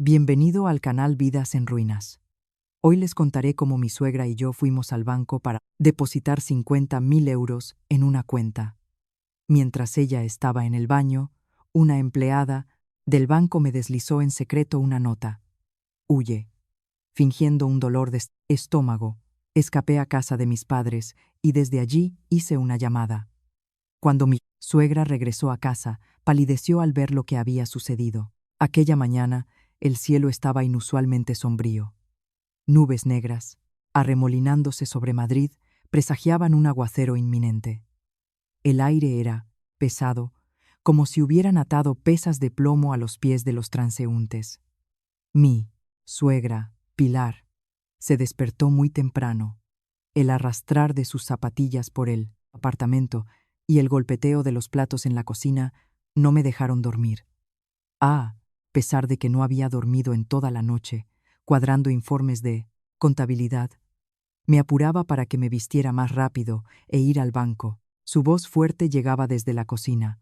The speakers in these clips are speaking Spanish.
Bienvenido al canal Vidas en Ruinas. Hoy les contaré cómo mi suegra y yo fuimos al banco para depositar 50.000 euros en una cuenta. Mientras ella estaba en el baño, una empleada del banco me deslizó en secreto una nota. Huye. Fingiendo un dolor de estómago, escapé a casa de mis padres y desde allí hice una llamada. Cuando mi suegra regresó a casa, palideció al ver lo que había sucedido. Aquella mañana, el cielo estaba inusualmente sombrío. Nubes negras, arremolinándose sobre Madrid, presagiaban un aguacero inminente. El aire era pesado, como si hubieran atado pesas de plomo a los pies de los transeúntes. Mi suegra, Pilar, se despertó muy temprano. El arrastrar de sus zapatillas por el apartamento y el golpeteo de los platos en la cocina no me dejaron dormir. A pesar de que no había dormido en toda la noche, cuadrando informes de contabilidad, me apuraba para que me vistiera más rápido e ir al banco. Su voz fuerte llegaba desde la cocina.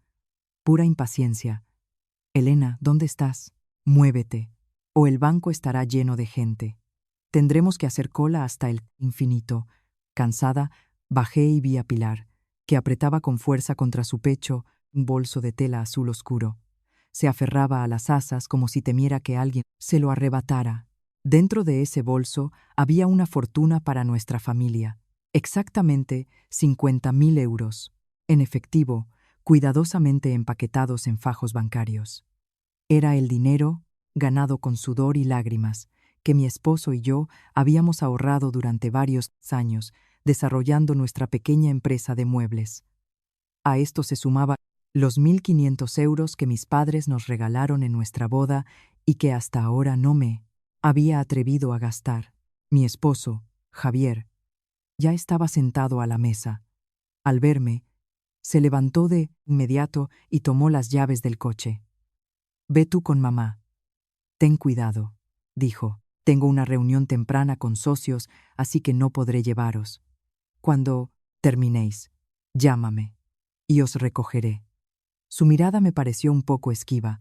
Pura impaciencia. Elena, ¿dónde estás? Muévete, o el banco estará lleno de gente. Tendremos que hacer cola hasta el infinito. Cansada, bajé y vi a Pilar, que apretaba con fuerza contra su pecho un bolso de tela azul oscuro. Se aferraba a las asas como si temiera que alguien se lo arrebatara. Dentro de ese bolso había una fortuna para nuestra familia, exactamente 50.000 euros, en efectivo, cuidadosamente empaquetados en fajos bancarios. Era el dinero, ganado con sudor y lágrimas, que mi esposo y yo habíamos ahorrado durante varios años, desarrollando nuestra pequeña empresa de muebles. A esto se sumaba los 1.500 euros que mis padres nos regalaron en nuestra boda y que hasta ahora no me había atrevido a gastar. Mi esposo, Javier, ya estaba sentado a la mesa. Al verme, se levantó de inmediato y tomó las llaves del coche. «Ve tú con mamá. Ten cuidado», dijo. «Tengo una reunión temprana con socios, así que no podré llevaros. Cuando terminéis, llámame y os recogeré». Su mirada me pareció un poco esquiva,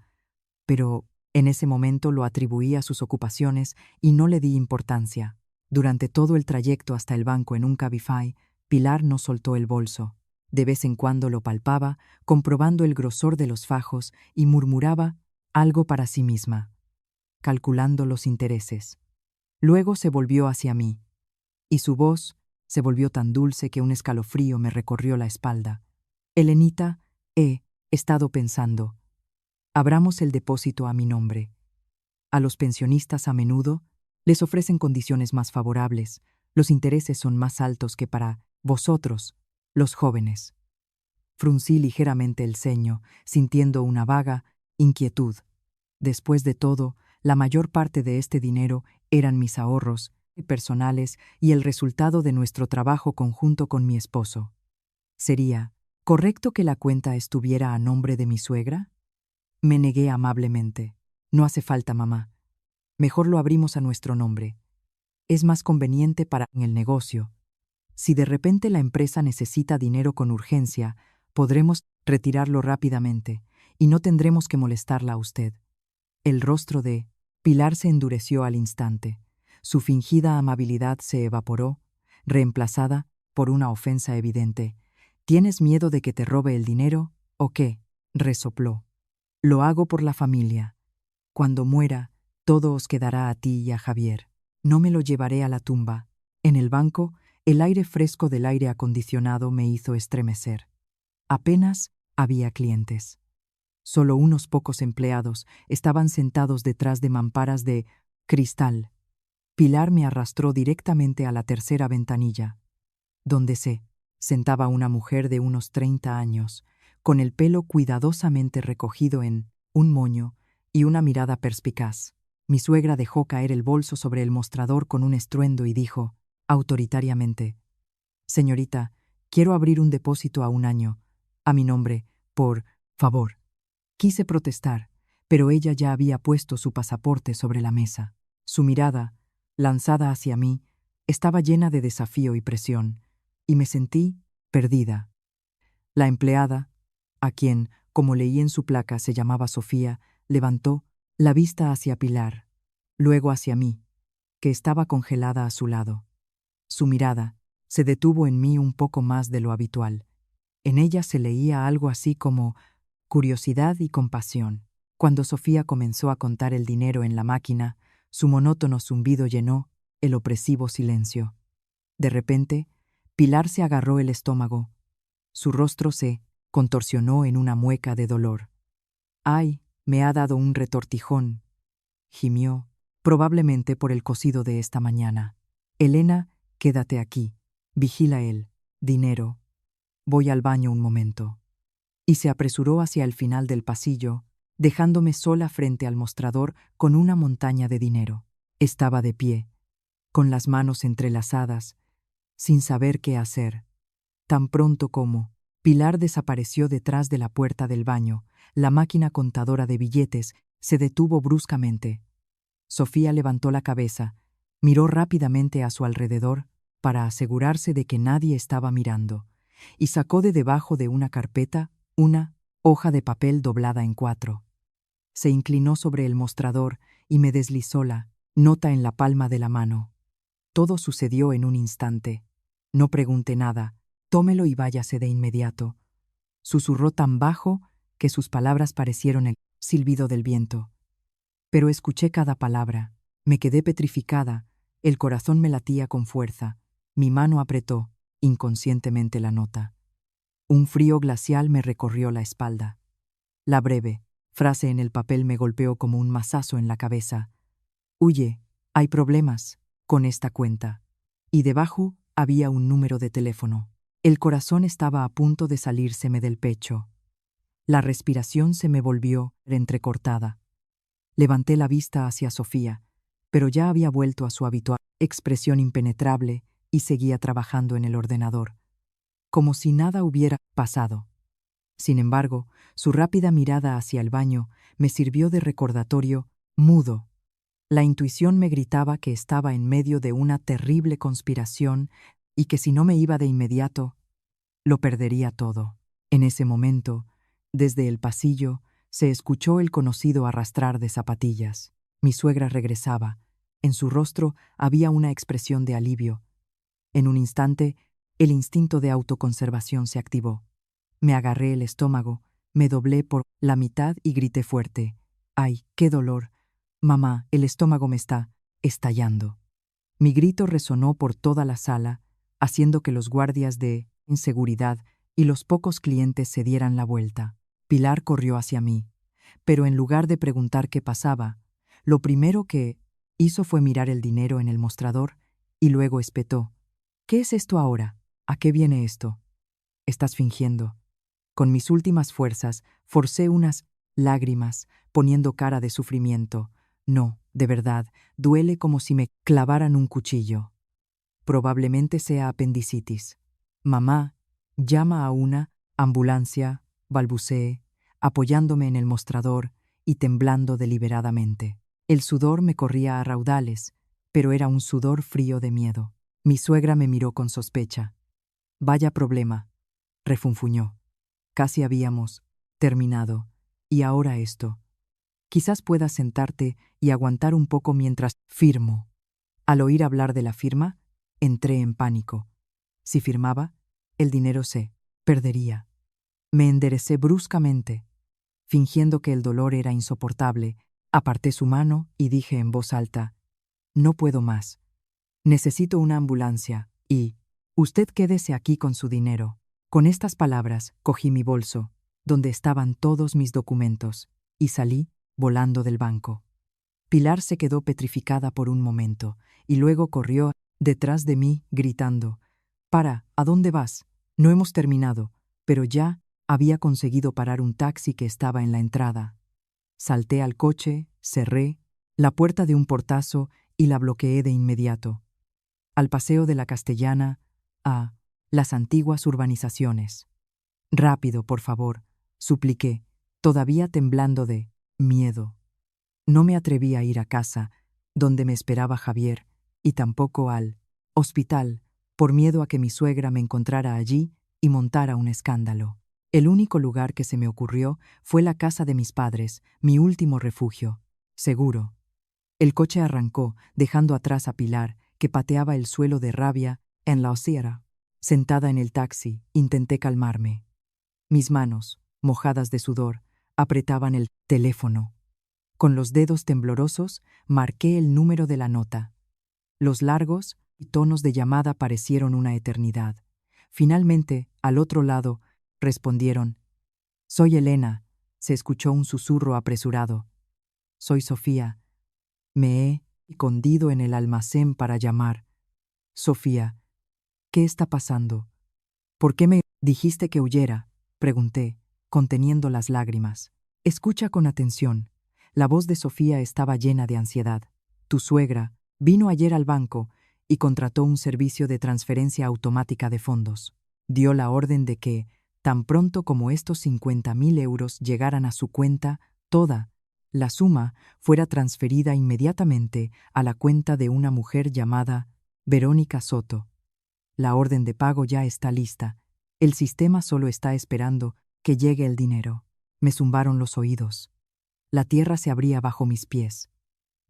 pero en ese momento lo atribuí a sus ocupaciones y no le di importancia. Durante todo el trayecto hasta el banco en un Cabify, Pilar no soltó el bolso. De vez en cuando lo palpaba, comprobando el grosor de los fajos, y murmuraba algo para sí misma, calculando los intereses. Luego se volvió hacia mí, y su voz se volvió tan dulce que un escalofrío me recorrió la espalda. «Elenita, he estado pensando. Abramos el depósito a mi nombre. A los pensionistas a menudo les ofrecen condiciones más favorables. Los intereses son más altos que para vosotros, los jóvenes». Fruncí ligeramente el ceño, sintiendo una vaga inquietud. Después de todo, la mayor parte de este dinero eran mis ahorros personales y el resultado de nuestro trabajo conjunto con mi esposo. ¿Sería correcto que la cuenta estuviera a nombre de mi suegra? Me negué amablemente. «No hace falta, mamá. Mejor lo abrimos a nuestro nombre. Es más conveniente para el negocio. Si de repente la empresa necesita dinero con urgencia, podremos retirarlo rápidamente y no tendremos que molestarla a usted». El rostro de Pilar se endureció al instante. Su fingida amabilidad se evaporó, reemplazada por una ofensa evidente. «¿Tienes miedo de que te robe el dinero, o qué?», resopló. «Lo hago por la familia. Cuando muera, todo os quedará a ti y a Javier. No me lo llevaré a la tumba». En el banco, el aire fresco del aire acondicionado me hizo estremecer. Apenas había clientes. Solo unos pocos empleados estaban sentados detrás de mamparas de cristal. Pilar me arrastró directamente a la tercera ventanilla, donde se sentaba una mujer de unos 30 años, con el pelo cuidadosamente recogido en un moño y una mirada perspicaz. Mi suegra dejó caer el bolso sobre el mostrador con un estruendo y dijo, autoritariamente: «Señorita, quiero abrir un depósito a un año, a mi nombre, por favor». Quise protestar, pero ella ya había puesto su pasaporte sobre la mesa. Su mirada, lanzada hacia mí, estaba llena de desafío y presión, y me sentí perdida. La empleada, a quien, como leí en su placa, se llamaba Sofía, levantó la vista hacia Pilar, luego hacia mí, que estaba congelada a su lado. Su mirada se detuvo en mí un poco más de lo habitual. En ella se leía algo así como curiosidad y compasión. Cuando Sofía comenzó a contar el dinero en la máquina, su monótono zumbido llenó el opresivo silencio. De repente, Pilar se agarró el estómago. Su rostro se contorsionó en una mueca de dolor. «Ay, me ha dado un retortijón», gimió, probablemente por el cocido de esta mañana. «Elena, quédate aquí. Vigila él. Dinero. Voy al baño un momento». Y se apresuró hacia el final del pasillo, dejándome sola frente al mostrador con una montaña de dinero. Estaba de pie, con las manos entrelazadas, sin saber qué hacer. Tan pronto como Pilar desapareció detrás de la puerta del baño, la máquina contadora de billetes se detuvo bruscamente. Sofía levantó la cabeza, miró rápidamente a su alrededor para asegurarse de que nadie estaba mirando, y sacó de debajo de una carpeta una hoja de papel doblada en 4. Se inclinó sobre el mostrador y me deslizó la nota en la palma de la mano. Todo sucedió en un instante. «No pregunte nada, tómelo y váyase de inmediato», susurró tan bajo que sus palabras parecieron el silbido del viento. Pero escuché cada palabra, me quedé petrificada, el corazón me latía con fuerza, mi mano apretó inconscientemente la nota. Un frío glacial me recorrió la espalda. La breve frase en el papel me golpeó como un mazazo en la cabeza. «Huye, hay problemas con esta cuenta». Y debajo había un número de teléfono. El corazón estaba a punto de salírseme del pecho. La respiración se me volvió entrecortada. Levanté la vista hacia Sofía, pero ya había vuelto a su habitual expresión impenetrable y seguía trabajando en el ordenador, como si nada hubiera pasado. Sin embargo, su rápida mirada hacia el baño me sirvió de recordatorio mudo. La intuición me gritaba que estaba en medio de una terrible conspiración y que si no me iba de inmediato, lo perdería todo. En ese momento, desde el pasillo, se escuchó el conocido arrastrar de zapatillas. Mi suegra regresaba. En su rostro había una expresión de alivio. En un instante, el instinto de autoconservación se activó. Me agarré el estómago, me doblé por la mitad y grité fuerte. «¡Ay, qué dolor! Mamá, el estómago me está estallando». Mi grito resonó por toda la sala, haciendo que los guardias de seguridad y los pocos clientes se dieran la vuelta. Pilar corrió hacia mí, pero en lugar de preguntar qué pasaba, lo primero que hizo fue mirar el dinero en el mostrador y luego espetó. «¿Qué es esto ahora? ¿A qué viene esto?» «Estás fingiendo». Con mis últimas fuerzas, forcé unas lágrimas, poniendo cara de sufrimiento. «No, de verdad, duele como si me clavaran un cuchillo. Probablemente sea apendicitis». «Mamá, llama a una ambulancia», balbuceé, apoyándome en el mostrador y temblando deliberadamente. El sudor me corría a raudales, pero era un sudor frío de miedo. Mi suegra me miró con sospecha. «Vaya problema», refunfuñó. «Casi habíamos terminado. Y ahora esto. Quizás puedas sentarte y aguantar un poco mientras firmo». Al oír hablar de la firma, entré en pánico. Si firmaba, el dinero se perdería. Me enderecé bruscamente. Fingiendo que el dolor era insoportable, aparté su mano y dije en voz alta: «No puedo más. Necesito una ambulancia y usted quédese aquí con su dinero». Con estas palabras, cogí mi bolso, donde estaban todos mis documentos, y salí volando del banco. Pilar se quedó petrificada por un momento, y luego corrió detrás de mí, gritando: «Para, ¿a dónde vas? No hemos terminado». Pero ya había conseguido parar un taxi que estaba en la entrada. Salté al coche, cerré la puerta de un portazo y la bloqueé de inmediato. Al Paseo de la Castellana, a las antiguas urbanizaciones. «Rápido, por favor», supliqué, todavía temblando de miedo. No me atreví a ir a casa, donde me esperaba Javier, y tampoco al hospital, por miedo a que mi suegra me encontrara allí y montara un escándalo. El único lugar que se me ocurrió fue la casa de mis padres, mi último refugio. Seguro. El coche arrancó, dejando atrás a Pilar, que pateaba el suelo de rabia en la acera. Sentada en el taxi, intenté calmarme. Mis manos, mojadas de sudor, apretaban el teléfono. Con los dedos temblorosos, marqué el número de la nota. Los largos y tonos de llamada parecieron una eternidad. Finalmente, al otro lado, respondieron: «Soy Elena», se escuchó un susurro apresurado. «Soy Sofía. Me he escondido en el almacén para llamar». «Sofía, ¿qué está pasando? ¿Por qué me dijiste que huyera?», pregunté, conteniendo las lágrimas. «Escucha con atención». La voz de Sofía estaba llena de ansiedad. «Tu suegra vino ayer al banco y contrató un servicio de transferencia automática de fondos. Dio la orden de que, tan pronto como estos 50.000 euros llegaran a su cuenta, toda la suma fuera transferida inmediatamente a la cuenta de una mujer llamada Verónica Soto. La orden de pago ya está lista. El sistema solo está esperando que llegue el dinero». Me zumbaron los oídos. La tierra se abría bajo mis pies.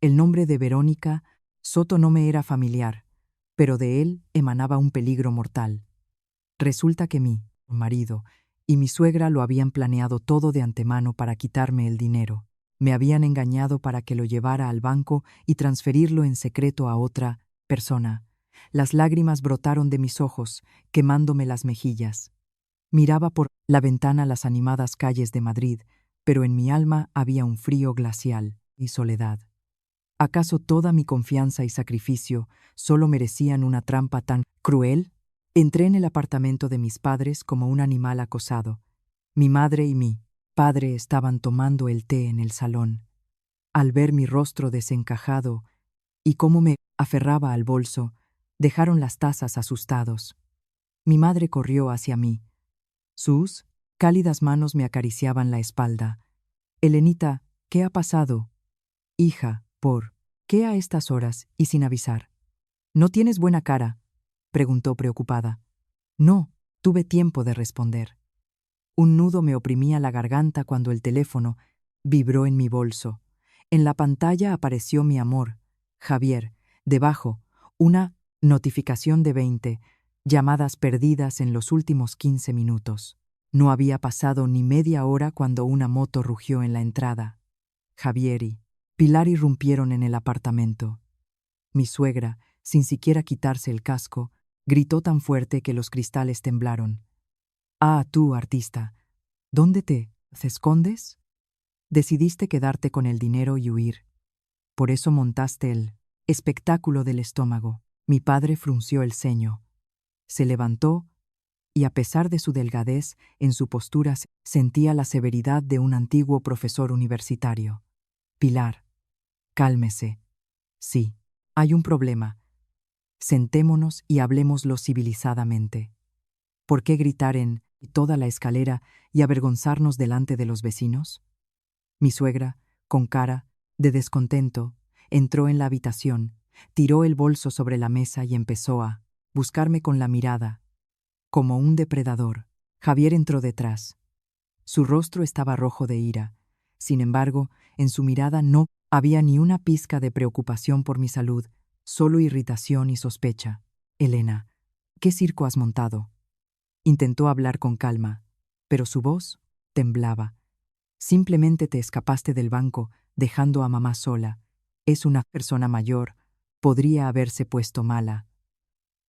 El nombre de Verónica Soto no me era familiar, pero de él emanaba un peligro mortal. Resulta que mi marido y mi suegra lo habían planeado todo de antemano para quitarme el dinero. Me habían engañado para que lo llevara al banco y transferirlo en secreto a otra persona. Las lágrimas brotaron de mis ojos, quemándome las mejillas. Miraba por la ventana las animadas calles de Madrid, pero en mi alma había un frío glacial y soledad. ¿Acaso toda mi confianza y sacrificio solo merecían una trampa tan cruel? Entré en el apartamento de mis padres como un animal acosado. Mi madre y mi padre estaban tomando el té en el salón. Al ver mi rostro desencajado y cómo me aferraba al bolso, dejaron las tazas asustados. Mi madre corrió hacia mí. Sus cálidas manos me acariciaban la espalda. «Elenita, ¿qué ha pasado?» «Hija, ¿por qué a estas horas y sin avisar? ¿No tienes buena cara?», preguntó preocupada. No tuve tiempo de responder. Un nudo me oprimía la garganta cuando el teléfono vibró en mi bolso. En la pantalla apareció mi amor, Javier. Debajo, una notificación de 20 llamadas perdidas en los últimos 15 minutos. No había pasado ni media hora cuando una moto rugió en la entrada. Javier y Pilar irrumpieron en el apartamento. Mi suegra, sin siquiera quitarse el casco, gritó tan fuerte que los cristales temblaron. «Ah, tú, artista, ¿dónde te escondes? Decidiste quedarte con el dinero y huir. Por eso montaste el espectáculo del estómago». Mi padre frunció el ceño. Se levantó y, a pesar de su delgadez, en su postura sentía la severidad de un antiguo profesor universitario. «Pilar, cálmese. Sí, hay un problema. Sentémonos y hablemoslo civilizadamente. ¿Por qué gritar en toda la escalera y avergonzarnos delante de los vecinos?». Mi suegra, con cara de descontento, entró en la habitación, tiró el bolso sobre la mesa y empezó a buscarme con la mirada, como un depredador. Javier entró detrás. Su rostro estaba rojo de ira. Sin embargo, en su mirada no había ni una pizca de preocupación por mi salud, solo irritación y sospecha. «Elena, ¿qué circo has montado?». Intentó hablar con calma, pero su voz temblaba. «Simplemente te escapaste del banco, dejando a mamá sola. Es una persona mayor. Podría haberse puesto mala.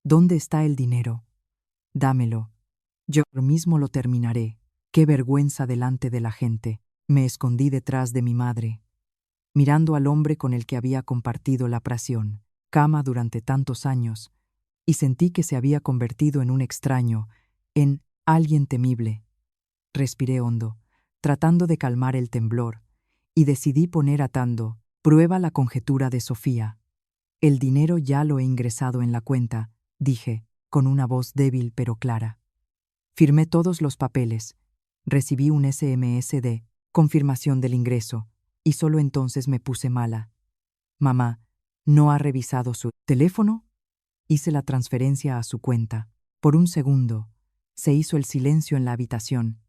¿Dónde está el dinero? Dámelo. Yo mismo lo terminaré. Qué vergüenza delante de la gente». Me escondí detrás de mi madre, mirando al hombre con el que había compartido la prisión, cama durante tantos años, y sentí que se había convertido en un extraño, en alguien temible. Respiré hondo, tratando de calmar el temblor, y decidí poner atando prueba la conjetura de Sofía. «El dinero ya lo he ingresado en la cuenta», dije, con una voz débil pero clara. Firmé todos los papeles. Recibí un SMS de confirmación del ingreso, y solo entonces me puse mala. «Mamá, ¿no ha revisado su teléfono?». Hice la transferencia a su cuenta. Por un segundo, se hizo el silencio en la habitación,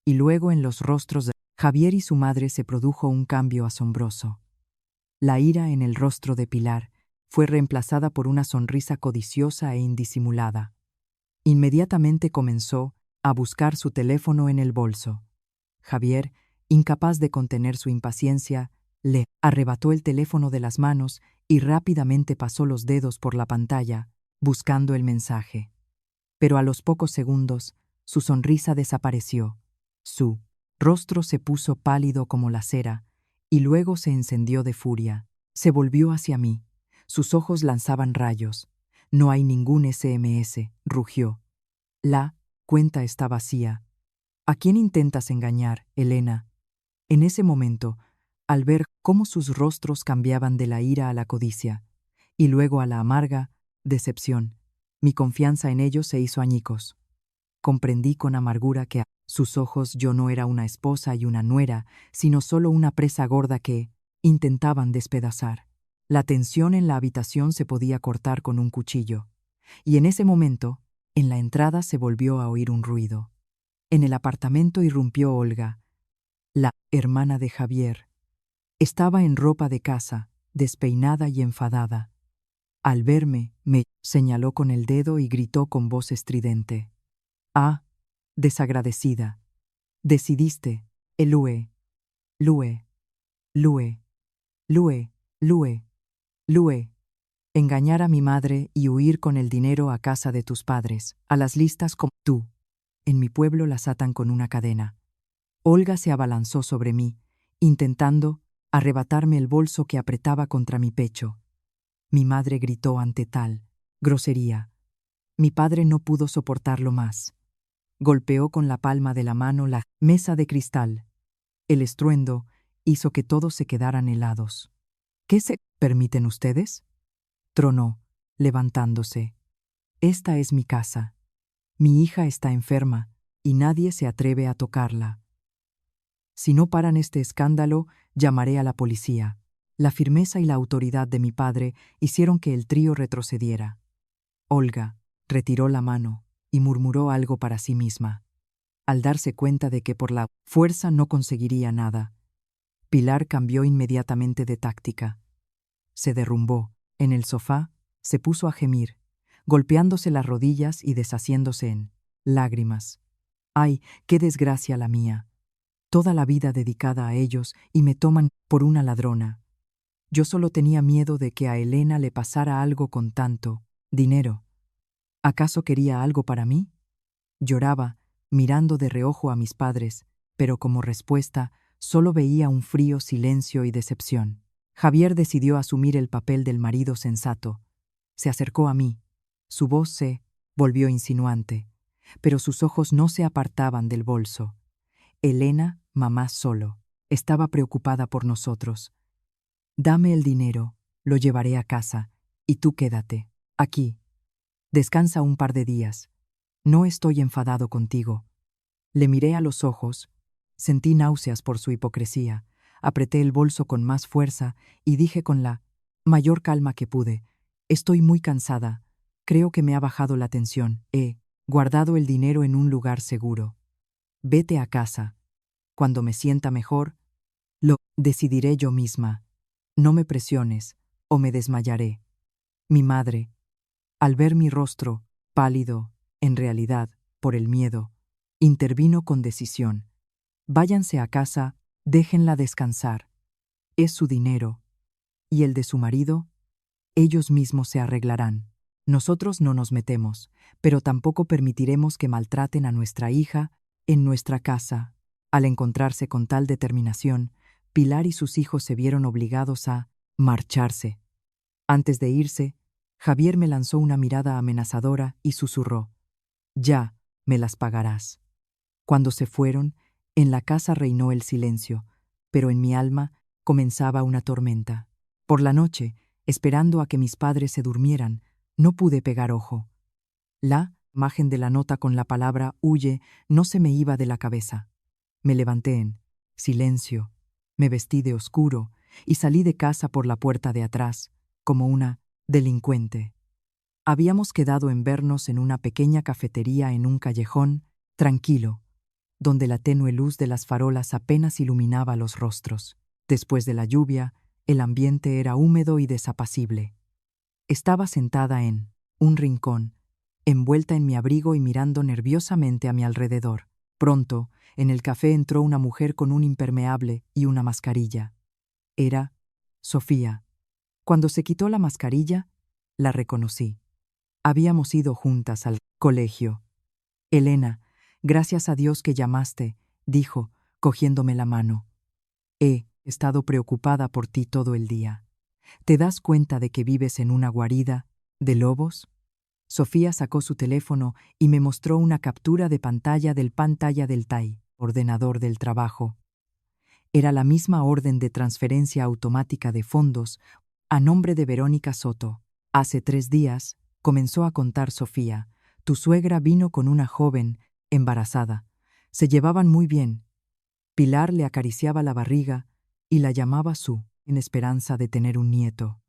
y luego en los rostros de Javier y su madre se produjo un cambio asombroso. La ira en el rostro de Pilar fue reemplazada por una sonrisa codiciosa e indisimulada. Inmediatamente comenzó a buscar su teléfono en el bolso. Javier, incapaz de contener su impaciencia, le arrebató el teléfono de las manos y rápidamente pasó los dedos por la pantalla, buscando el mensaje. Pero a los pocos segundos, su sonrisa desapareció. Su rostro se puso pálido como la cera, y luego se encendió de furia. Se volvió hacia mí. Sus ojos lanzaban rayos. «No hay ningún SMS», rugió. «La cuenta está vacía». «¿A quién intentas engañar, Elena?». En ese momento, al ver cómo sus rostros cambiaban de la ira a la codicia, y luego a la amarga decepción, mi confianza en ellos se hizo añicos. Comprendí con amargura que a sus ojos yo no era una esposa y una nuera, sino solo una presa gorda que intentaban despedazar. La tensión en la habitación se podía cortar con un cuchillo. Y en ese momento, en la entrada se volvió a oír un ruido. En el apartamento irrumpió Olga, la hermana de Javier. Estaba en ropa de casa, despeinada y enfadada. Al verme, me señaló con el dedo y gritó con voz estridente. «Ah, desagradecida. Decidiste, Lue, Lue, Lue, Lue, Lue, Lue, engañar a mi madre y huir con el dinero a casa de tus padres, a las listas como tú. En mi pueblo las atan con una cadena». Olga se abalanzó sobre mí, intentando arrebatarme el bolso que apretaba contra mi pecho. Mi madre gritó ante tal grosería. Mi padre no pudo soportarlo más. Golpeó con la palma de la mano la mesa de cristal. El estruendo hizo que todos se quedaran helados. «¿Qué se permiten ustedes?», tronó, levantándose. «Esta es mi casa. Mi hija está enferma y nadie se atreve a tocarla. Si no paran este escándalo, llamaré a la policía». La firmeza y la autoridad de mi padre hicieron que el trío retrocediera. Olga retiró la mano y murmuró algo para sí misma. Al darse cuenta de que por la fuerza no conseguiría nada, Pilar cambió inmediatamente de táctica. Se derrumbó en el sofá, se puso a gemir, golpeándose las rodillas y deshaciéndose en lágrimas. «Ay, qué desgracia la mía. Toda la vida dedicada a ellos y me toman por una ladrona. Yo solo tenía miedo de que a Elena le pasara algo con tanto dinero. ¿Acaso quería algo para mí?». Lloraba, mirando de reojo a mis padres, pero como respuesta solo veía un frío silencio y decepción. Javier decidió asumir el papel del marido sensato. Se acercó a mí. Su voz se volvió insinuante, pero sus ojos no se apartaban del bolso. «Elena, mamá solo, estaba preocupada por nosotros. Dame el dinero, lo llevaré a casa, y tú quédate aquí. Descansa un par de días. No estoy enfadado contigo». Le miré a los ojos, sentí náuseas por su hipocresía, apreté el bolso con más fuerza y dije con la mayor calma que pude: «Estoy muy cansada. Creo que me ha bajado la tensión. He guardado el dinero en un lugar seguro. Vete a casa. Cuando me sienta mejor, lo decidiré yo misma. No me presiones, o me desmayaré». Mi madre, al ver mi rostro, pálido, en realidad, por el miedo, intervino con decisión. «Váyanse a casa, déjenla descansar. Es su dinero. Y el de su marido, ellos mismos se arreglarán. Nosotros no nos metemos, pero tampoco permitiremos que maltraten a nuestra hija en nuestra casa». Al encontrarse con tal determinación, Pilar y sus hijos se vieron obligados a marcharse. Antes de irse, Javier me lanzó una mirada amenazadora y susurró: «Ya me las pagarás». Cuando se fueron, en la casa reinó el silencio, pero en mi alma comenzaba una tormenta. Por la noche, esperando a que mis padres se durmieran, no pude pegar ojo. La imagen de la nota con la palabra «huye» no se me iba de la cabeza. Me levanté en silencio, me vestí de oscuro y salí de casa por la puerta de atrás, como una delincuente. Habíamos quedado en vernos en una pequeña cafetería en un callejón tranquilo, donde la tenue luz de las farolas apenas iluminaba los rostros. Después de la lluvia, el ambiente era húmedo y desapacible. Estaba sentada en un rincón, envuelta en mi abrigo y mirando nerviosamente a mi alrededor. Pronto, en el café entró una mujer con un impermeable y una mascarilla. Era Sofía. Cuando se quitó la mascarilla, la reconocí. Habíamos ido juntas al colegio. Elena, gracias a Dios que llamaste, dijo, cogiéndome la mano. He estado preocupada por ti todo el día. ¿Te das cuenta de que vives en una guarida de lobos? Sofía sacó su teléfono y me mostró una captura de pantalla del TAI, ordenador del trabajo. Era la misma orden de transferencia automática de fondos a nombre de Verónica Soto. Hace 3 días, comenzó a contar Sofía, tu suegra vino con una joven, embarazada. Se llevaban muy bien. Pilar le acariciaba la barriga y la llamaba Su, en esperanza de tener un nieto.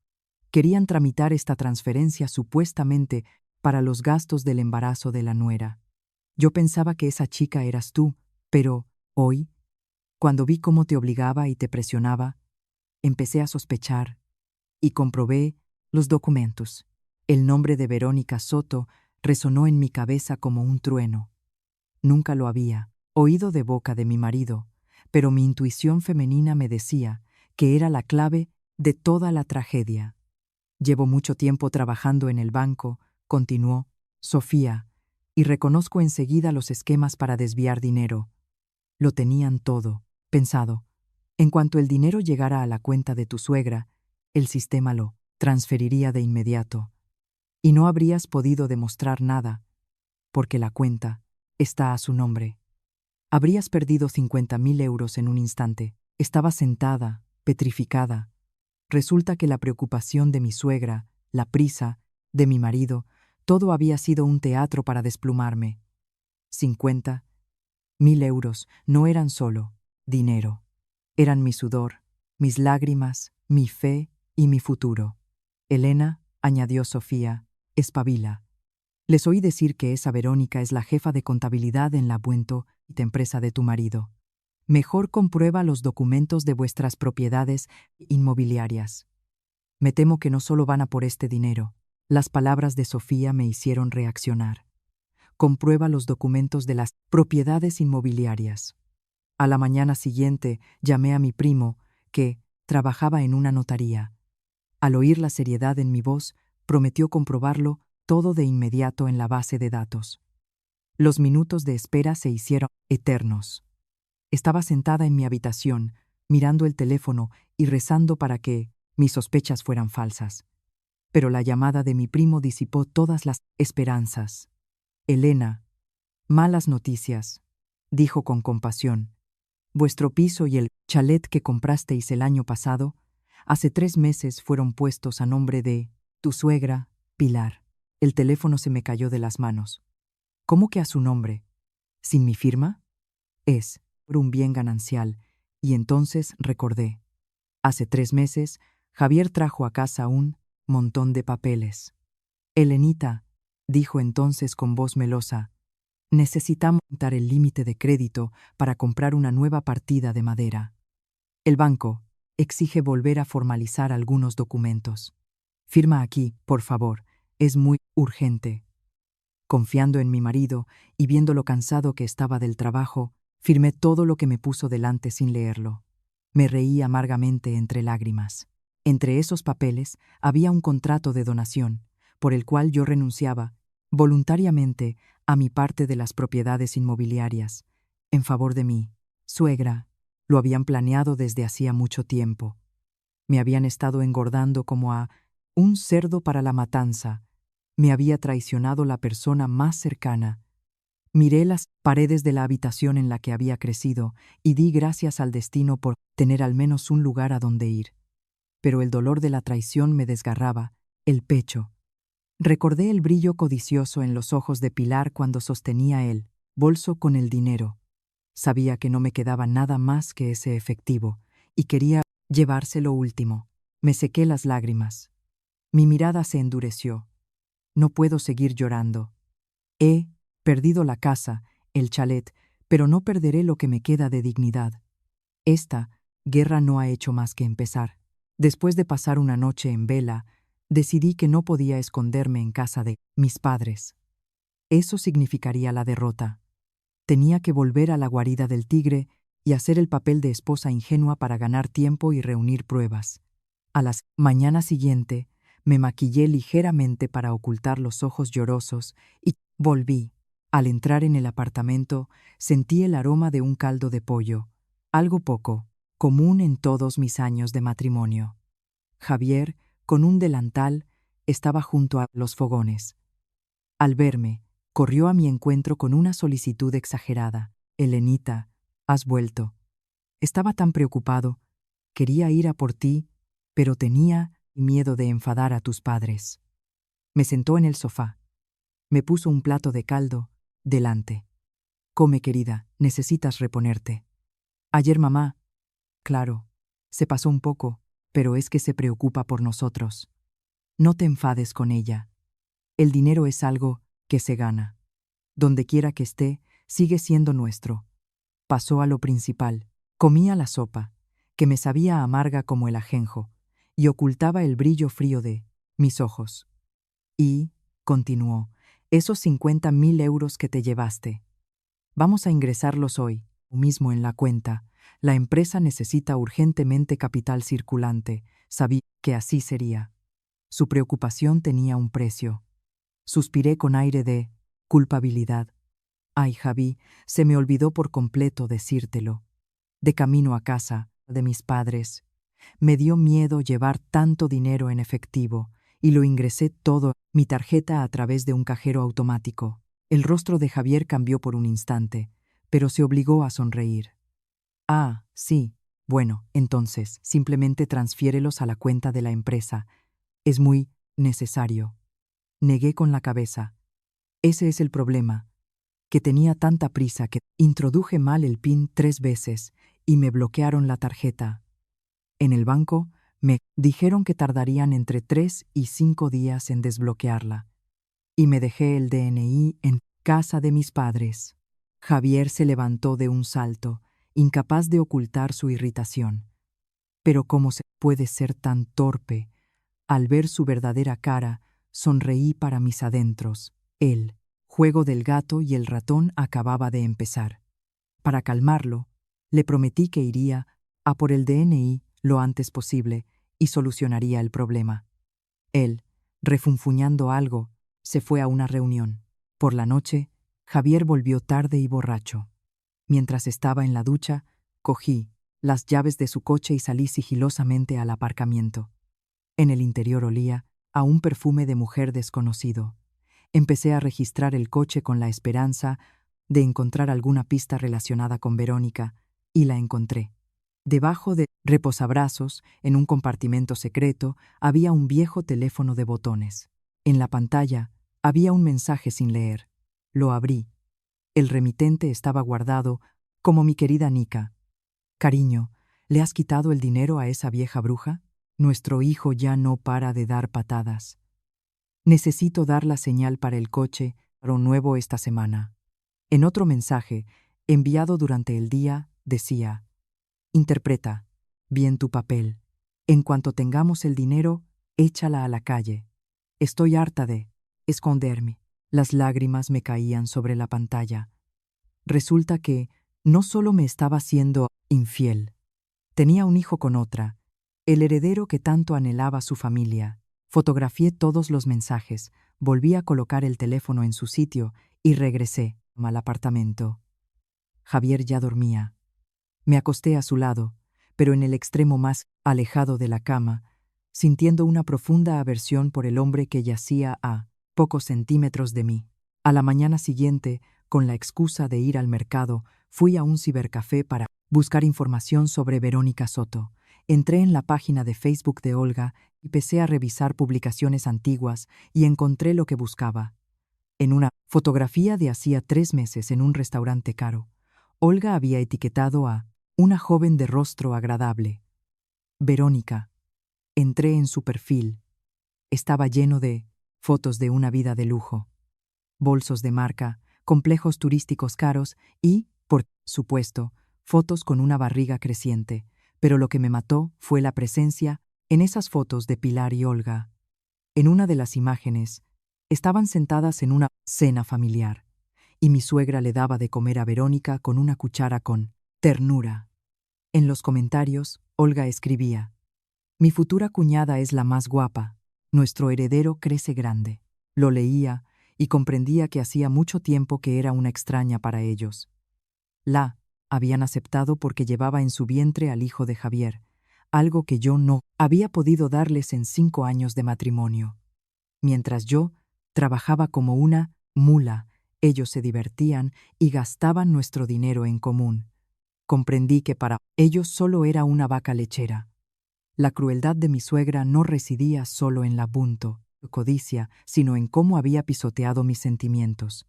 Querían tramitar esta transferencia supuestamente para los gastos del embarazo de la nuera. Yo pensaba que esa chica eras tú, pero, hoy, cuando vi cómo te obligaba y te presionaba, empecé a sospechar y comprobé los documentos. El nombre de Verónica Soto resonó en mi cabeza como un trueno. Nunca lo había oído de boca de mi marido, pero mi intuición femenina me decía que era la clave de toda la tragedia. Llevo mucho tiempo trabajando en el banco, continuó Sofía, y reconozco enseguida los esquemas para desviar dinero. Lo tenían todo pensado. En cuanto el dinero llegara a la cuenta de tu suegra, el sistema lo transferiría de inmediato. Y no habrías podido demostrar nada, porque la cuenta está a su nombre. Habrías perdido 50.000 euros en un instante. Estaba sentada, petrificada. Resulta que la preocupación de mi suegra, la prisa, de mi marido, todo había sido un teatro para desplumarme. 50.000 euros no eran solo dinero. Eran mi sudor, mis lágrimas, mi fe y mi futuro. Elena, añadió Sofía, espabila. Les oí decir que esa Verónica es la jefa de contabilidad en la Buento y empresa de tu marido. Mejor comprueba los documentos de vuestras propiedades inmobiliarias. Me temo que no solo van a por este dinero. Las palabras de Sofía me hicieron reaccionar. Comprueba los documentos de las propiedades inmobiliarias. A la mañana siguiente llamé a mi primo, que trabajaba en una notaría. Al oír la seriedad en mi voz, prometió comprobarlo todo de inmediato en la base de datos. Los minutos de espera se hicieron eternos. Estaba sentada en mi habitación, mirando el teléfono y rezando para que mis sospechas fueran falsas. Pero la llamada de mi primo disipó todas las esperanzas. Elena, malas noticias, dijo con compasión. Vuestro piso y el chalet que comprasteis el año pasado, hace 3 meses fueron puestos a nombre de tu suegra, Pilar. El teléfono se me cayó de las manos. ¿Cómo que a su nombre? ¿Sin mi firma? Es por un bien ganancial, y entonces recordé. Hace 3 meses, Javier trajo a casa un montón de papeles. Elenita, dijo entonces con voz melosa, necesitamos aumentar el límite de crédito para comprar una nueva partida de madera. El banco exige volver a formalizar algunos documentos. Firma aquí, por favor, es muy urgente. Confiando en mi marido y viendo lo cansado que estaba del trabajo, firmé todo lo que me puso delante sin leerlo. Me reí amargamente entre lágrimas. Entre esos papeles había un contrato de donación, por el cual yo renunciaba, voluntariamente, a mi parte de las propiedades inmobiliarias, en favor de mi suegra. Lo habían planeado desde hacía mucho tiempo. Me habían estado engordando como a un cerdo para la matanza. Me había traicionado la persona más cercana. Miré las paredes de la habitación en la que había crecido y di gracias al destino por tener al menos un lugar a donde ir. Pero el dolor de la traición me desgarraba el pecho. Recordé el brillo codicioso en los ojos de Pilar cuando sostenía el bolso con el dinero. Sabía que no me quedaba nada más que ese efectivo, y quería llevarse lo último. Me sequé las lágrimas. Mi mirada se endureció. No puedo seguir llorando. He perdido la casa, el chalet, pero no perderé lo que me queda de dignidad. Esta guerra no ha hecho más que empezar. Después de pasar una noche en vela, decidí que no podía esconderme en casa de mis padres. Eso significaría la derrota. Tenía que volver a la guarida del tigre y hacer el papel de esposa ingenua para ganar tiempo y reunir pruebas. A la mañana siguiente, me maquillé ligeramente para ocultar los ojos llorosos y volví. Al entrar en el apartamento, sentí el aroma de un caldo de pollo, algo poco común en todos mis años de matrimonio. Javier, con un delantal, estaba junto a los fogones. Al verme, corrió a mi encuentro con una solicitud exagerada. «Elenita, has vuelto». Estaba tan preocupado. Quería ir a por ti, pero tenía miedo de enfadar a tus padres. Me sentó en el sofá. Me puso un plato de caldo delante. «Come, querida, necesitas reponerte». «Ayer mamá». «Claro, se pasó un poco, pero es que se preocupa por nosotros. No te enfades con ella. El dinero es algo que se gana. Donde quiera que esté, sigue siendo nuestro». Pasó a lo principal. Comía la sopa, que me sabía amarga como el ajenjo, y ocultaba el brillo frío de mis ojos. «Y», continuó, «esos 50.000 euros que te llevaste. Vamos a ingresarlos hoy, mismo en la cuenta. La empresa necesita urgentemente capital circulante». Sabía que así sería. Su preocupación tenía un precio. Suspiré con aire de culpabilidad. «Ay, Javi, se me olvidó por completo decírtelo. De camino a casa de mis padres, me dio miedo llevar tanto dinero en efectivo y lo ingresé todo mi tarjeta a través de un cajero automático». El rostro de Javier cambió por un instante, pero se obligó a sonreír. «Ah, sí. Bueno, entonces, simplemente transfiérelos a la cuenta de la empresa. Es muy necesario». Negué con la cabeza. Ese es el problema, que tenía tanta prisa que introduje mal el PIN 3 veces y me bloquearon la tarjeta. En el banco me dijeron que tardarían entre 3 y 5 días en desbloquearla. Y me dejé el DNI en casa de mis padres. Javier se levantó de un salto, incapaz de ocultar su irritación. Pero ¿cómo se puede ser tan torpe? Al ver su verdadera cara, sonreí para mis adentros. El juego del gato y el ratón acababa de empezar. Para calmarlo, le prometí que iría a por el DNI lo antes posible y solucionaría el problema. Él, refunfuñando algo, se fue a una reunión. Por la noche, Javier volvió tarde y borracho. Mientras estaba en la ducha, cogí las llaves de su coche y salí sigilosamente al aparcamiento. En el interior olía a un perfume de mujer desconocido. Empecé a registrar el coche con la esperanza de encontrar alguna pista relacionada con Verónica, y la encontré. Debajo de reposabrazos, en un compartimento secreto, había un viejo teléfono de botones. En la pantalla había un mensaje sin leer. Lo abrí. El remitente estaba guardado como mi querida Nika. «Cariño, ¿le has quitado el dinero a esa vieja bruja? Nuestro hijo ya no para de dar patadas. Necesito dar la señal para el coche nuevo esta semana». En otro mensaje, enviado durante el día, decía: «Interpreta bien tu papel. En cuanto tengamos el dinero, échala a la calle. Estoy harta de esconderme». Las lágrimas me caían sobre la pantalla. Resulta que no solo me estaba siendo infiel. Tenía un hijo con otra, el heredero que tanto anhelaba su familia. Fotografié todos los mensajes, volví a colocar el teléfono en su sitio y regresé al apartamento. Javier ya dormía. Me acosté a su lado, pero en el extremo más alejado de la cama, sintiendo una profunda aversión por el hombre que yacía a pocos centímetros de mí. A la mañana siguiente, con la excusa de ir al mercado, fui a un cibercafé para buscar información sobre Verónica Soto. Entré en la página de Facebook de Olga y empecé a revisar publicaciones antiguas y encontré lo que buscaba. En una fotografía de hacía 3 meses en un restaurante caro, Olga había etiquetado a una joven de rostro agradable. Verónica. Entré en su perfil. Estaba lleno de fotos de una vida de lujo, bolsos de marca, complejos turísticos caros y, por supuesto, fotos con una barriga creciente. Pero lo que me mató fue la presencia En esas fotos de Pilar y Olga, en una de las imágenes, estaban sentadas en una cena familiar, y mi suegra le daba de comer a Verónica con una cuchara con ternura. En los comentarios, Olga escribía: mi futura cuñada es la más guapa, nuestro heredero crece grande. Lo leía y comprendía que hacía mucho tiempo que era una extraña para ellos. La habían aceptado porque llevaba en su vientre al hijo de Javier, algo que yo no había podido darles en 5 años de matrimonio. Mientras yo trabajaba como una mula, ellos se divertían y gastaban nuestro dinero en común. Comprendí que para ellos solo era una vaca lechera. La crueldad de mi suegra no residía solo en la codicia, sino en cómo había pisoteado mis sentimientos.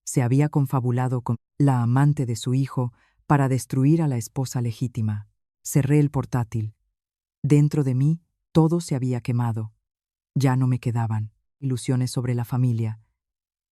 Se había confabulado con la amante de su hijo para destruir a la esposa legítima. Cerré el portátil. Dentro de mí todo se había quemado. Ya no me quedaban ilusiones sobre la familia.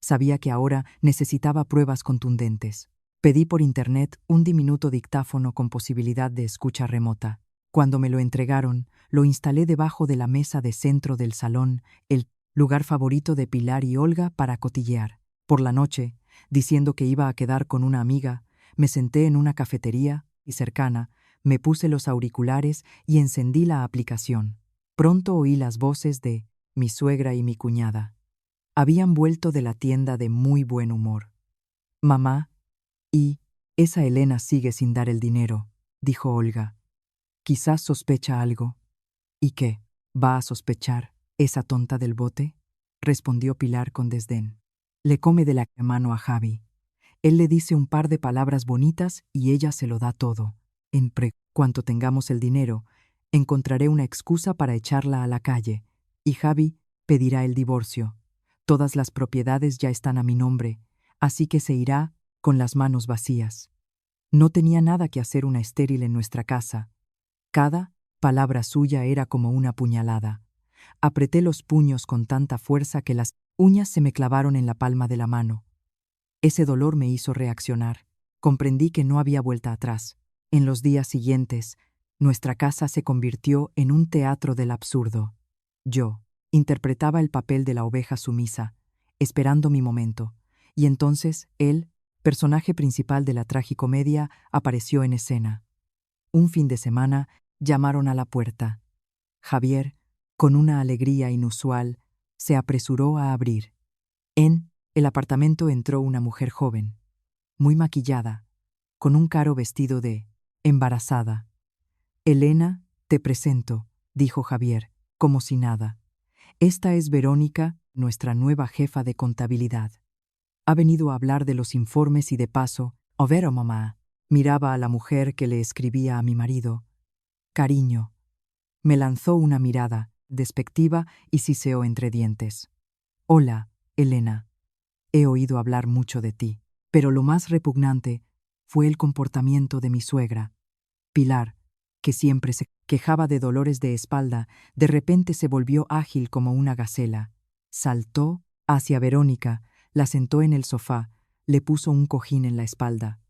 Sabía que ahora necesitaba pruebas contundentes. Pedí por internet un diminuto dictáfono con posibilidad de escucha remota. Cuando me lo entregaron, lo instalé debajo de la mesa de centro del salón, el lugar favorito de Pilar y Olga para cotillear. Por la noche, diciendo que iba a quedar con una amiga, me senté en una cafetería y cercana, me puse los auriculares y encendí la aplicación. Pronto oí las voces de mi suegra y mi cuñada. Habían vuelto de la tienda de muy buen humor. Mamá, y esa Elena sigue sin dar el dinero, dijo Olga. Quizás sospecha algo. ¿Y qué? ¿Va a sospechar esa tonta del bote? Respondió Pilar con desdén. Le come de la mano a Javi. Él le dice un par de palabras bonitas y ella se lo da todo. Cuanto tengamos el dinero, encontraré una excusa para echarla a la calle, y Javi pedirá el divorcio. Todas las propiedades ya están a mi nombre, así que se irá con las manos vacías. No tenía nada que hacer una estéril en nuestra casa. Cada palabra suya era como una puñalada. Apreté los puños con tanta fuerza que las uñas se me clavaron en la palma de la mano. Ese dolor me hizo reaccionar. Comprendí que no había vuelta atrás. En los días siguientes, nuestra casa se convirtió en un teatro del absurdo. Yo interpretaba el papel de la oveja sumisa, esperando mi momento, y entonces él, personaje principal de la tragicomedia, apareció en escena. Un fin de semana llamaron a la puerta. Javier, con una alegría inusual, se apresuró a abrir. En el apartamento entró una mujer joven, muy maquillada, con un caro vestido de embarazada. Elena, te presento, dijo Javier, como si nada. Esta es Verónica, nuestra nueva jefa de contabilidad. Ha venido a hablar de los informes y de paso, overo mamá. Miraba a la mujer que le escribía a mi marido. Cariño. Me lanzó una mirada despectiva y siseó entre dientes. Hola, Elena. He oído hablar mucho de ti, pero lo más repugnante fue el comportamiento de mi suegra. Pilar, que siempre se quejaba de dolores de espalda, de repente se volvió ágil como una gacela. Saltó hacia Verónica, la sentó en el sofá, le puso un cojín en la espalda.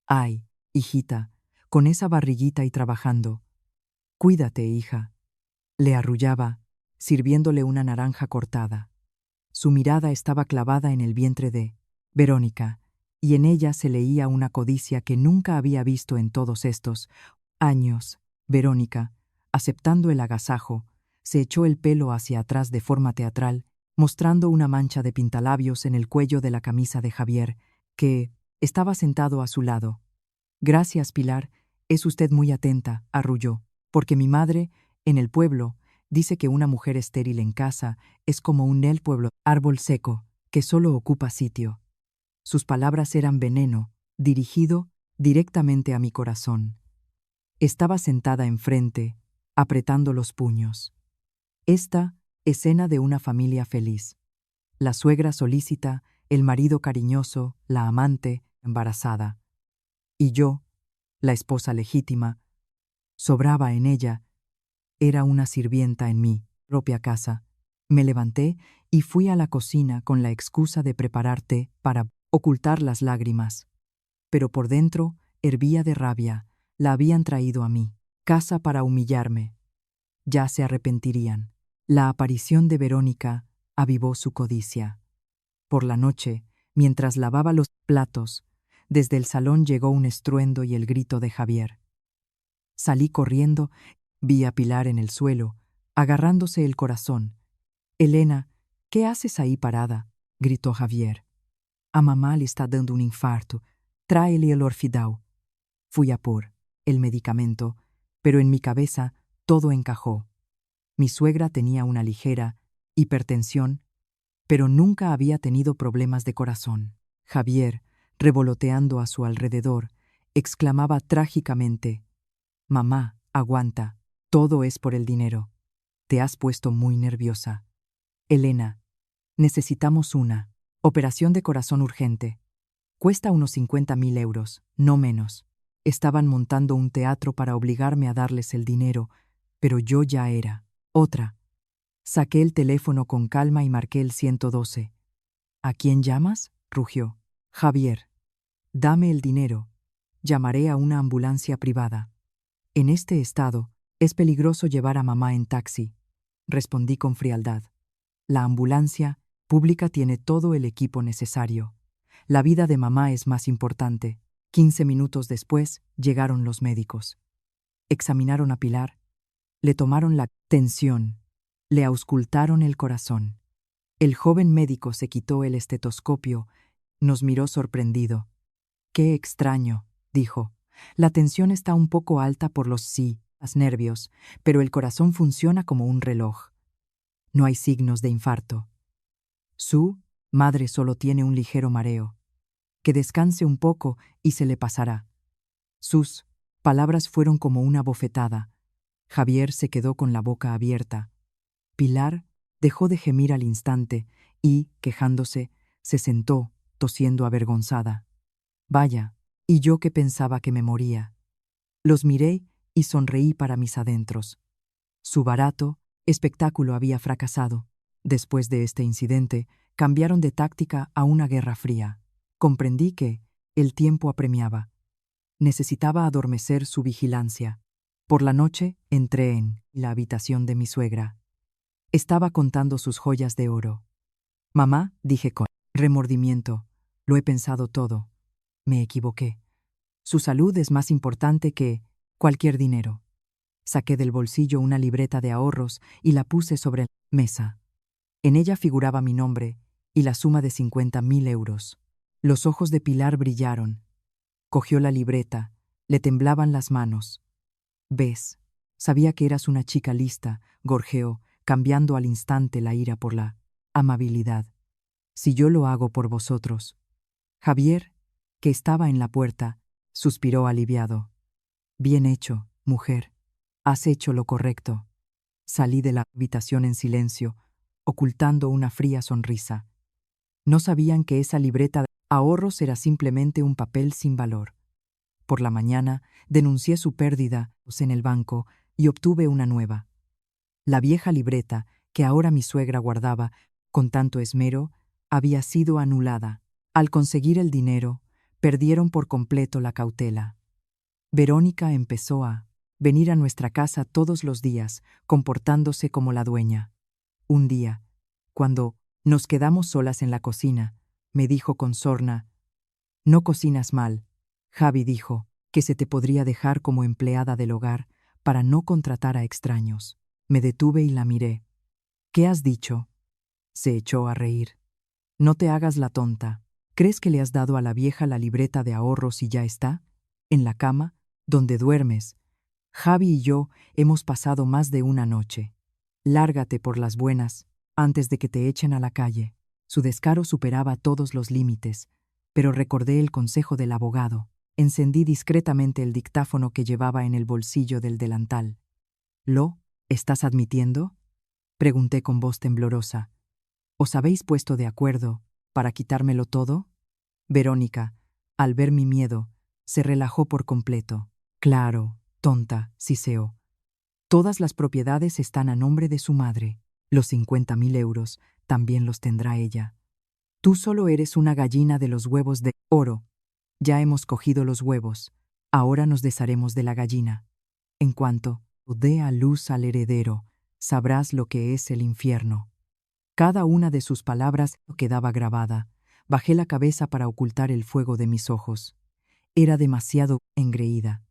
Ay, hijita, con esa barriguita y trabajando. Cuídate, hija. Le arrullaba, sirviéndole una naranja cortada. Su mirada estaba clavada en el vientre de Verónica, y en ella se leía una codicia que nunca había visto en todos estos años. Verónica, aceptando el agasajo, se echó el pelo hacia atrás de forma teatral, mostrando una mancha de pintalabios en el cuello de la camisa de Javier, que estaba sentado a su lado. Gracias, Pilar, es usted muy atenta, arrulló, porque mi madre, en el pueblo, dice que una mujer estéril en casa es como un árbol seco, que solo ocupa sitio. Sus palabras eran veneno, dirigido directamente a mi corazón. Estaba sentada enfrente, apretando los puños. Esta escena de una familia feliz. La suegra solícita, el marido cariñoso, la amante embarazada. Y yo, la esposa legítima, sobraba en ella. Era una sirvienta en mi propia casa. Me levanté y fui a la cocina con la excusa de preparar té para ocultar las lágrimas. Pero por dentro hervía de rabia. La habían traído a mi casa para humillarme. ya se arrepentirían. La aparición de Verónica avivó su codicia. Por la noche, mientras lavaba los platos, desde el salón llegó un estruendo y el grito de Javier. Salí corriendo, vi a Pilar en el suelo, agarrándose el corazón. «Elena, ¿qué haces ahí parada?», gritó Javier. «A mamá le está dando un infarto. Tráele el Orfidal». Fui a por el medicamento, pero en mi cabeza todo encajó. Mi suegra tenía una ligera hipertensión, pero nunca había tenido problemas de corazón. Javier, revoloteando a su alrededor, exclamaba trágicamente: «Mamá, aguanta, todo es por el dinero. Te has puesto muy nerviosa. Elena, necesitamos una operación de corazón urgente. Cuesta unos 50.000 euros, no menos». Estaban montando un teatro para obligarme a darles el dinero, pero yo ya era otra. Saqué el teléfono con calma y marqué el 112. «¿A quién llamas?», rugió. «Javier, dame el dinero. Llamaré a una ambulancia privada. En este estado, es peligroso llevar a mamá en taxi», respondí con frialdad. «La ambulancia pública tiene todo el equipo necesario. La vida de mamá es más importante». 15 minutos después llegaron los médicos. Examinaron a Pilar, le tomaron la tensión, le auscultaron el corazón. El joven médico se quitó el estetoscopio, nos miró sorprendido. «Qué extraño», dijo. «La tensión está un poco alta por los nervios, pero el corazón funciona como un reloj. No hay signos de infarto. Su madre solo tiene un ligero mareo. Que descanse un poco y se le pasará». Sus palabras fueron como una bofetada. Javier se quedó con la boca abierta. Pilar dejó de gemir al instante y, quejándose, se sentó, tosiendo avergonzada. Vaya, y yo que pensaba que me moría. Los miré y sonreí para mis adentros. Su barato espectáculo había fracasado. Después de este incidente, cambiaron de táctica a una guerra fría. Comprendí que el tiempo apremiaba. Necesitaba adormecer su vigilancia. Por la noche entré en la habitación de mi suegra. Estaba contando sus joyas de oro. «Mamá», dije con remordimiento, «lo he pensado todo. Me equivoqué. Su salud es más importante que cualquier dinero». Saqué del bolsillo una libreta de ahorros y la puse sobre la mesa. En ella figuraba mi nombre y la suma de 50.000 euros. Los ojos de Pilar brillaron. Cogió la libreta, le temblaban las manos. «¿Ves? Sabía que eras una chica lista», gorjeó, cambiando al instante la ira por la amabilidad. «Si yo lo hago por vosotros». Javier, que estaba en la puerta, suspiró aliviado. «Bien hecho, mujer. Has hecho lo correcto». Salí de la habitación en silencio, ocultando una fría sonrisa. No sabían que esa libreta de ahorros era simplemente un papel sin valor. Por la mañana denuncié su pérdida en el banco y obtuve una nueva. La vieja libreta, que ahora mi suegra guardaba con tanto esmero, había sido anulada. Al conseguir el dinero, perdieron por completo la cautela. Verónica empezó a venir a nuestra casa todos los días, comportándose como la dueña. Un día, cuando nos quedamos solas en la cocina, me dijo con sorna: «No cocinas mal». Javi dijo que se te podría dejar como empleada del hogar para no contratar a extraños. Me detuve y la miré. «¿Qué has dicho?». Se echó a reír. «No te hagas la tonta. ¿Crees que le has dado a la vieja la libreta de ahorros y ya está? En la cama, donde duermes. Javi y yo hemos pasado más de una noche. Lárgate por las buenas, antes de que te echen a la calle». Su descaro superaba todos los límites, pero recordé el consejo del abogado. Encendí discretamente el dictáfono que llevaba en el bolsillo del delantal. «¿Lo estás admitiendo?», pregunté con voz temblorosa. «¿Os habéis puesto de acuerdo para quitármelo todo?». Verónica, al ver mi miedo, se relajó por completo. «Claro, tonta», siseó. «Todas las propiedades están a nombre de su madre. Los 50.000 euros también los tendrá ella. Tú solo eres una gallina de los huevos de oro. Ya hemos cogido los huevos. Ahora nos desharemos de la gallina. En cuanto dé a luz al heredero, sabrás lo que es el infierno. Cada una de sus palabras quedaba grabada. Bajé la cabeza para ocultar el fuego de mis ojos. Era demasiado engreída.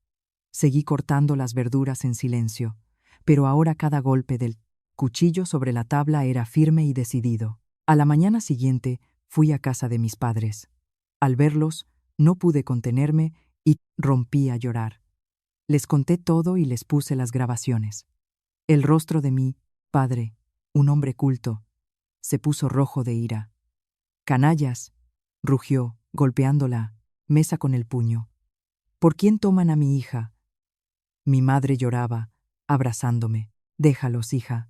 Seguí cortando las verduras en silencio, pero ahora cada golpe del cuchillo sobre la tabla era firme y decidido. A la mañana siguiente fui a casa de mis padres. Al verlos, no pude contenerme y rompí a llorar. Les conté todo y les puse las grabaciones. El rostro de mi padre, un hombre culto, se puso rojo de ira. «Canallas», rugió, golpeando la mesa con el puño. «¿Por quién toman a mi hija?» Mi madre lloraba, abrazándome. «Déjalos, hija.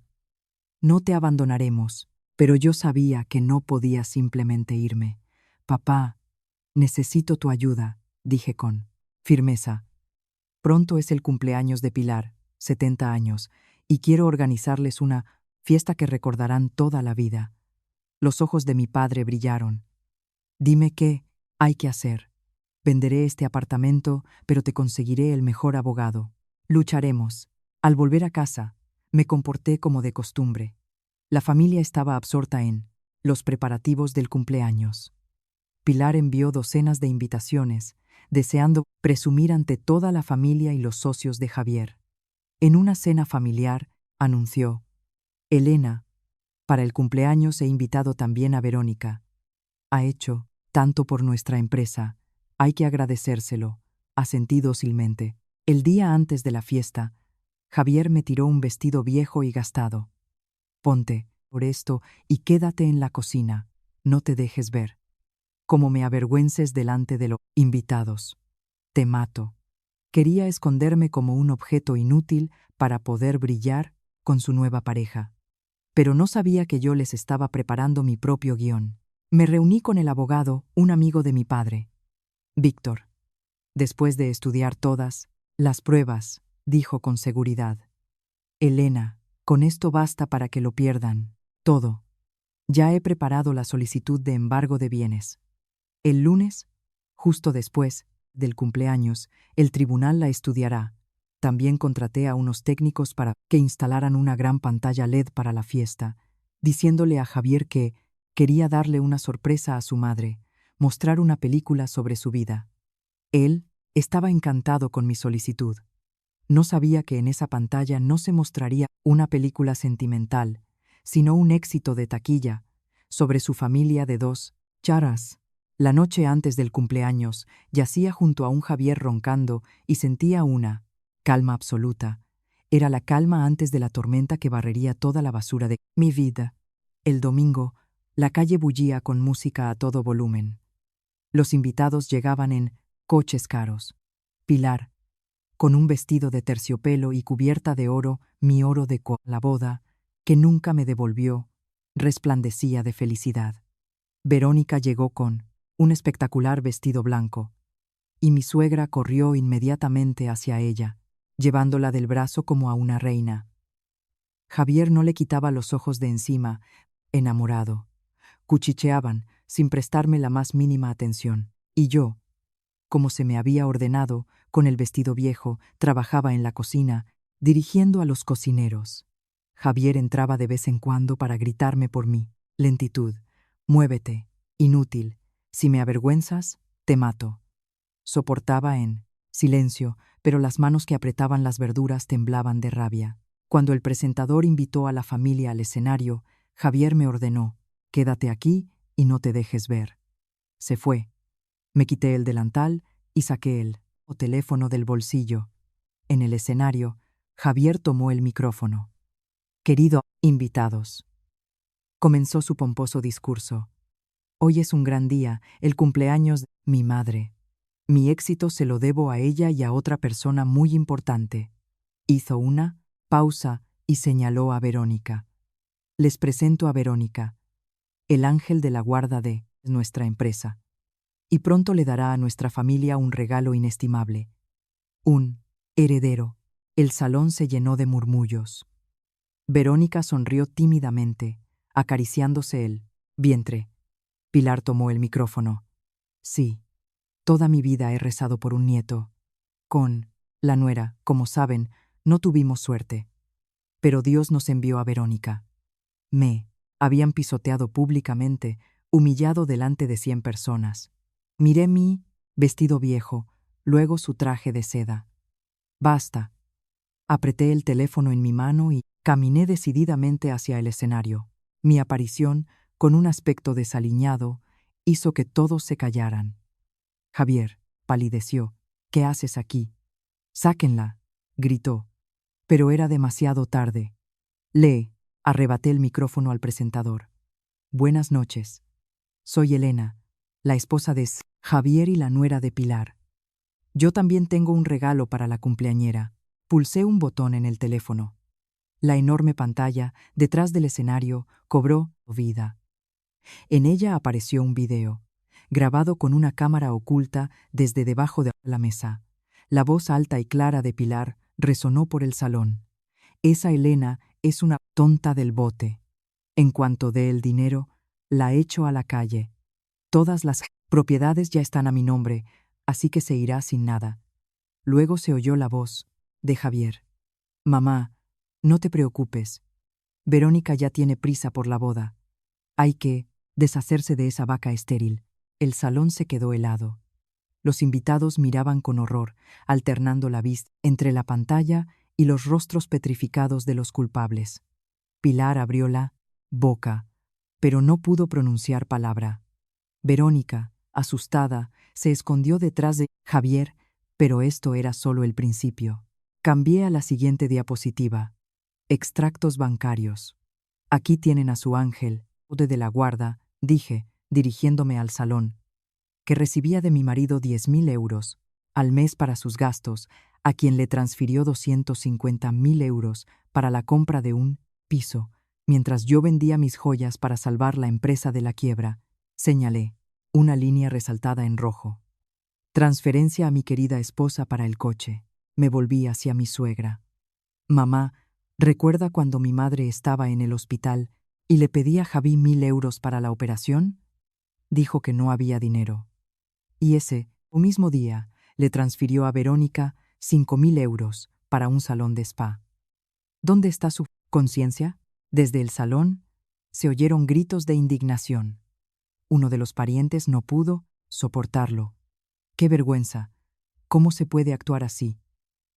No te abandonaremos». Pero yo sabía que no podía simplemente irme. «Papá, necesito tu ayuda», dije con firmeza. «Pronto es el cumpleaños de Pilar, 70 años, y quiero organizarles una fiesta que recordarán toda la vida». Los ojos de mi padre brillaron. «Dime qué hay que hacer. Venderé este apartamento, pero te conseguiré el mejor abogado. Lucharemos». Al volver a casa, me comporté como de costumbre. La familia estaba absorta en los preparativos del cumpleaños. Pilar envió docenas de invitaciones, deseando presumir ante toda la familia y los socios de Javier. En una cena familiar, anunció: «Elena, para el cumpleaños he invitado también a Verónica. Ha hecho tanto por nuestra empresa, hay que agradecérselo», asentí dócilmente. El día antes de la fiesta, Javier me tiró un vestido viejo y gastado. «Ponte por esto y quédate en la cocina, no te dejes ver. Como me avergüences delante de los invitados, te mato». Quería esconderme como un objeto inútil para poder brillar con su nueva pareja. Pero no sabía que yo les estaba preparando mi propio guión. Me reuní con el abogado, un amigo de mi padre, Víctor. Después de estudiar todas las pruebas, dijo con seguridad: «Elena, con esto basta para que lo pierdan todo. Ya he preparado la solicitud de embargo de bienes. El lunes, justo después del cumpleaños, el tribunal la estudiará. También contraté a unos técnicos para que instalaran una gran pantalla LED para la fiesta, diciéndole a Javier que quería darle una sorpresa a su madre, mostrar una película sobre su vida». Él estaba encantado con mi solicitud. No sabía que en esa pantalla no se mostraría una película sentimental, sino un éxito de taquilla sobre su familia de dos charas. La noche antes del cumpleaños, yacía junto a un Javier roncando y sentía una calma absoluta. Era la calma antes de la tormenta que barrería toda la basura de mi vida. El domingo, la calle bullía con música a todo volumen. Los invitados llegaban en coches caros. Pilar, con un vestido de terciopelo y cubierta de oro, mi oro de la boda, que nunca me devolvió, resplandecía de felicidad. Verónica llegó con un espectacular vestido blanco, y mi suegra corrió inmediatamente hacia ella, llevándola del brazo como a una reina. Javier no le quitaba los ojos de encima, enamorado. Cuchicheaban, sin prestarme la más mínima atención, y yo, como se me había ordenado, con el vestido viejo, trabajaba en la cocina, dirigiendo a los cocineros. Javier entraba de vez en cuando para gritarme por mi lentitud: «Muévete, inútil, si me avergüenzas, te mato». Soportaba en silencio, pero las manos que apretaban las verduras temblaban de rabia. Cuando el presentador invitó a la familia al escenario, Javier me ordenó: «Quédate aquí y no te dejes ver». Se fue. Me quité el delantal y saqué el teléfono del bolsillo. En el escenario, Javier tomó el micrófono. «Querido invitados», comenzó su pomposo discurso. «Hoy es un gran día, el cumpleaños de mi madre. Mi éxito se lo debo a ella y a otra persona muy importante». Hizo una pausa y señaló a Verónica. «Les presento a Verónica, el ángel de la guarda de nuestra empresa. Y pronto le dará a nuestra familia un regalo inestimable. Un heredero». El salón se llenó de murmullos. Verónica sonrió tímidamente, acariciándose el vientre. Pilar tomó el micrófono. «Sí, toda mi vida he rezado por un nieto. Con la nuera, como saben, No tuvimos suerte. Pero Dios nos envió a Verónica. Me habían pisoteado públicamente, humillado delante de 100 personas. Miré mi vestido viejo, luego su traje de seda. Basta. Apreté el teléfono en mi mano y caminé decididamente hacia el escenario. Mi aparición, con un aspecto desaliñado, hizo que todos se callaran. Javier palideció. ¿Qué haces aquí? Sáquenla, gritó. Pero era demasiado tarde. Le arrebaté el micrófono al presentador. Buenas noches. Soy Elena, la esposa de Javier y la nuera de Pilar. Yo también tengo un regalo para la cumpleañera. Pulsé un botón en el teléfono. La enorme pantalla, detrás del escenario, cobró vida. En ella apareció un video, grabado con una cámara oculta desde debajo de la mesa. La voz alta y clara de Pilar resonó por el salón. Esa Elena es una tonta del bote. En cuanto dé el dinero, la echo a la calle. Todas las propiedades ya están a mi nombre, así que se irá sin nada. Luego se oyó la voz de Javier. Mamá, no te preocupes. Verónica ya tiene prisa por la boda. Hay que deshacerse de esa vaca estéril. El salón se quedó helado. Los invitados miraban con horror, alternando la vista entre la pantalla y los rostros petrificados de los culpables. Pilar abrió la boca, pero no pudo pronunciar palabra. Verónica, asustada, se escondió detrás de Javier, pero esto era solo el principio. Cambié a la siguiente diapositiva. Extractos bancarios. Aquí tienen a su ángel, de la guarda, dije, dirigiéndome al salón, que recibía de mi marido 10.000 euros al mes para sus gastos, a quien le transfirió 250.000 euros para la compra de un piso, mientras yo vendía mis joyas para salvar la empresa de la quiebra. Señalé, una línea resaltada en rojo. Transferencia a mi querida esposa para el coche. Me volví hacia mi suegra. Mamá, ¿recuerda cuando mi madre estaba en el hospital y le pedí a Javi 1.000 euros para la operación? Dijo que no había dinero. Y ese mismo día le transfirió a Verónica 5.000 euros para un salón de spa. ¿Dónde está su conciencia? Desde el salón se oyeron gritos de indignación. Uno de los parientes no pudo soportarlo. ¡Qué vergüenza! ¿Cómo se puede actuar así?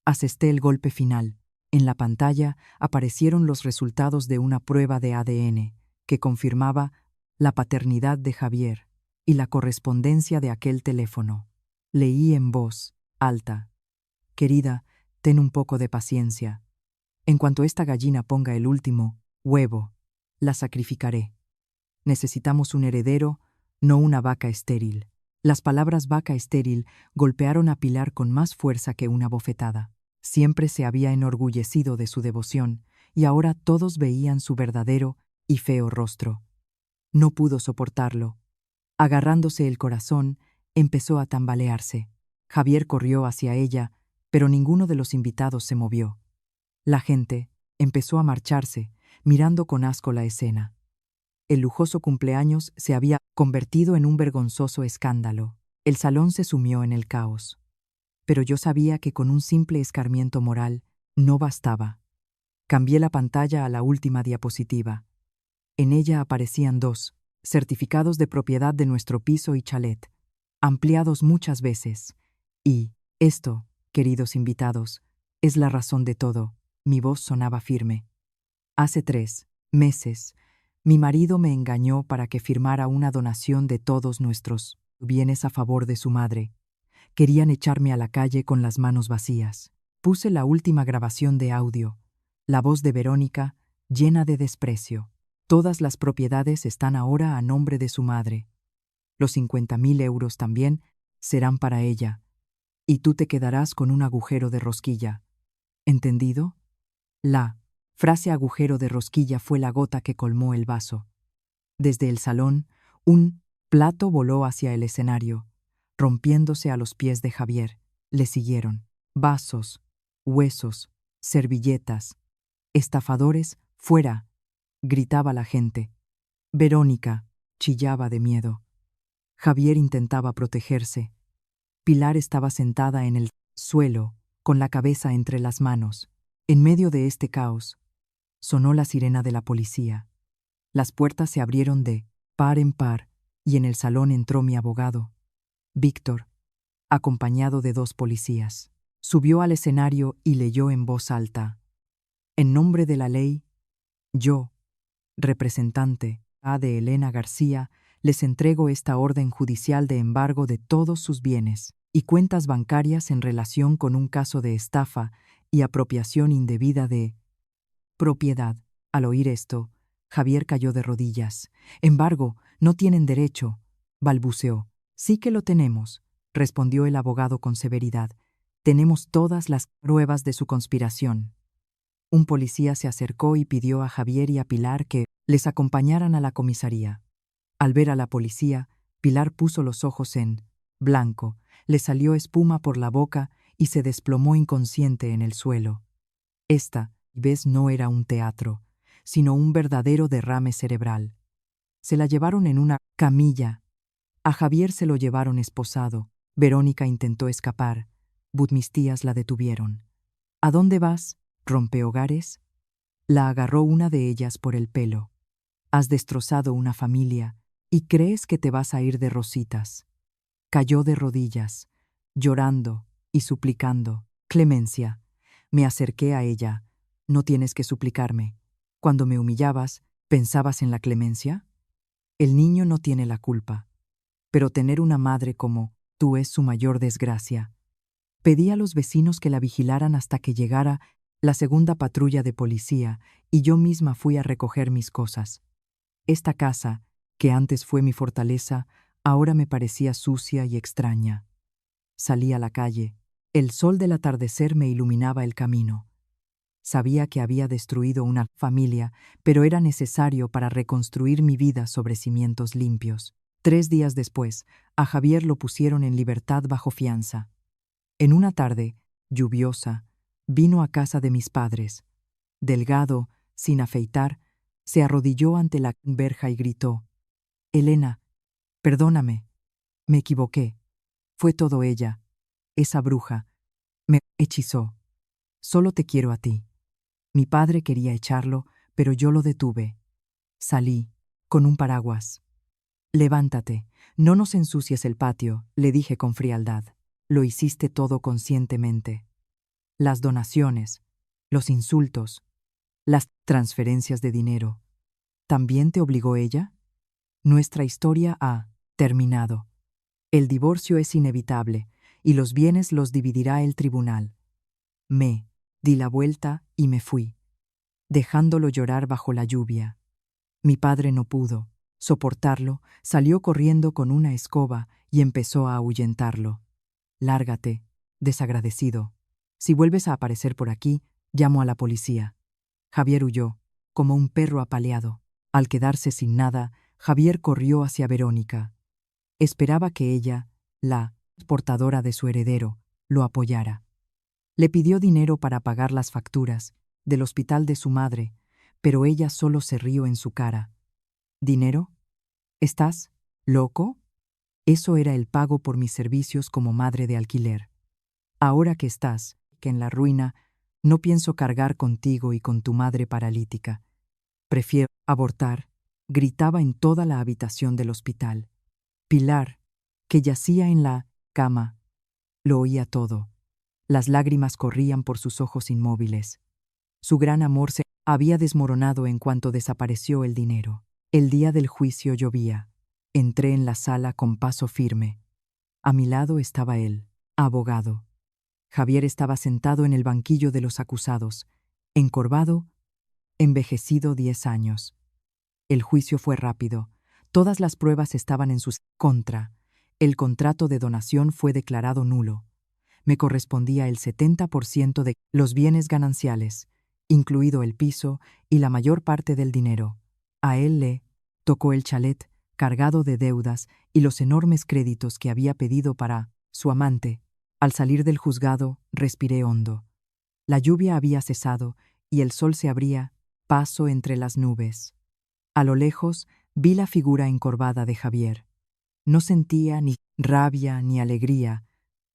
Asesté el golpe final. En la pantalla aparecieron los resultados de una prueba de ADN que confirmaba la paternidad de Javier y la correspondencia de aquel teléfono. Leí en voz alta. Querida, ten un poco de paciencia. En cuanto esta gallina ponga el último huevo, la sacrificaré. Necesitamos un heredero, no una vaca estéril. Las palabras vaca estéril golpearon a Pilar con más fuerza que una bofetada. Siempre se había enorgullecido de su devoción, y ahora todos veían su verdadero y feo rostro. No pudo soportarlo. Agarrándose el corazón, empezó a tambalearse. Javier corrió hacia ella, pero ninguno de los invitados se movió. La gente empezó a marcharse, mirando con asco la escena. El lujoso cumpleaños se había convertido en un vergonzoso escándalo. El salón se sumió en el caos. Pero yo sabía que con un simple escarmiento moral no bastaba. Cambié la pantalla a la última diapositiva. En ella aparecían 2 certificados de propiedad de nuestro piso y chalet, ampliados muchas veces. Y esto, queridos invitados, es la razón de todo. Mi voz sonaba firme. Hace 3 meses, mi marido me engañó para que firmara una donación de todos nuestros bienes a favor de su madre. Querían echarme a la calle con las manos vacías. Puse la última grabación de audio, la voz de Verónica, llena de desprecio. Todas las propiedades están ahora a nombre de su madre. Los 50.000 euros también serán para ella. Y tú te quedarás con un agujero de rosquilla. ¿Entendido? La frase agujero de rosquilla fue la gota que colmó el vaso. Desde el salón, un plato voló hacia el escenario, rompiéndose a los pies de Javier. Le siguieron vasos, huesos, servilletas. «Estafadores, fuera», gritaba la gente. Verónica chillaba de miedo. Javier intentaba protegerse. Pilar estaba sentada en el suelo, con la cabeza entre las manos. En medio de este caos, sonó la sirena de la policía. Las puertas se abrieron de par en par y en el salón entró mi abogado, Víctor, acompañado de 2 policías. Subió al escenario y leyó en voz alta: En nombre de la ley, yo, representante A. de Elena García, les entrego esta orden judicial de embargo de todos sus bienes y cuentas bancarias en relación con un caso de estafa y apropiación indebida de propiedad. Al oír esto, Javier cayó de rodillas. Embargo, no tienen derecho, balbuceó. Sí que lo tenemos, respondió el abogado con severidad. Tenemos todas las pruebas de su conspiración. Un policía se acercó y pidió a Javier y a Pilar que les acompañaran a la comisaría. Al ver a la policía, Pilar puso los ojos en blanco, le salió espuma por la boca y se desplomó inconsciente en el suelo. Esta vez no era un teatro, sino un verdadero derrame cerebral. Se la llevaron en una camilla. A Javier se lo llevaron esposado. Verónica intentó escapar. But mis tías la detuvieron. ¿A dónde vas, rompehogares? La agarró una de ellas por el pelo. Has destrozado una familia y crees que te vas a ir de rositas. Cayó de rodillas, llorando y suplicando. Clemencia. Me acerqué a ella. No tienes que suplicarme. Cuando me humillabas, ¿pensabas en la clemencia? El niño no tiene la culpa. Pero tener una madre como tú es su mayor desgracia. Pedí a los vecinos que la vigilaran hasta que llegara la segunda patrulla de policía y yo misma fui a recoger mis cosas. Esta casa, que antes fue mi fortaleza, ahora me parecía sucia y extraña. Salí a la calle. El sol del atardecer me iluminaba el camino. Sabía que había destruido una familia, pero era necesario para reconstruir mi vida sobre cimientos limpios. 3 días después, a Javier lo pusieron en libertad bajo fianza. En una tarde, lluviosa, vino a casa de mis padres. Delgado, sin afeitar, se arrodilló ante la verja y gritó: Elena, perdóname, me equivoqué. Fue todo ella, esa bruja. Me hechizó. Solo te quiero a ti. Mi padre quería echarlo, pero yo lo detuve. Salí, con un paraguas. Levántate, no nos ensucies el patio, le dije con frialdad. Lo hiciste todo conscientemente. Las donaciones, los insultos, las transferencias de dinero. ¿También te obligó ella? Nuestra historia ha terminado. El divorcio es inevitable, y los bienes los dividirá el tribunal. Me di la vuelta y me fui, dejándolo llorar bajo la lluvia. Mi padre no pudo soportarlo, salió corriendo con una escoba y empezó a ahuyentarlo. Lárgate, desagradecido. Si vuelves a aparecer por aquí, llamo a la policía. Javier huyó, como un perro apaleado. Al quedarse sin nada, Javier corrió hacia Verónica. Esperaba que ella, la portadora de su heredero, lo apoyara. Le pidió dinero para pagar las facturas del hospital de su madre, pero ella solo se rió en su cara. ¿Dinero? ¿Estás loco? Eso era el pago por mis servicios como madre de alquiler. Ahora que estás, que en la ruina, no pienso cargar contigo y con tu madre paralítica. Prefiero abortar, gritaba en toda la habitación del hospital. Pilar, que yacía en la cama, lo oía todo. Las lágrimas corrían por sus ojos inmóviles. Su gran amor se había desmoronado en cuanto desapareció el dinero. El día del juicio llovía. Entré en la sala con paso firme. A mi lado estaba él, abogado. Javier estaba sentado en el banquillo de los acusados, encorvado, envejecido 10 años. El juicio fue rápido. Todas las pruebas estaban en su contra. El contrato de donación fue declarado nulo. Me correspondía el 70% de los bienes gananciales, incluido el piso y la mayor parte del dinero. A él le tocó el chalet cargado de deudas y los enormes créditos que había pedido para su amante. Al salir del juzgado, respiré hondo. La lluvia había cesado y el sol se abría paso entre las nubes. A lo lejos vi la figura encorvada de Javier. No sentía ni rabia ni alegría,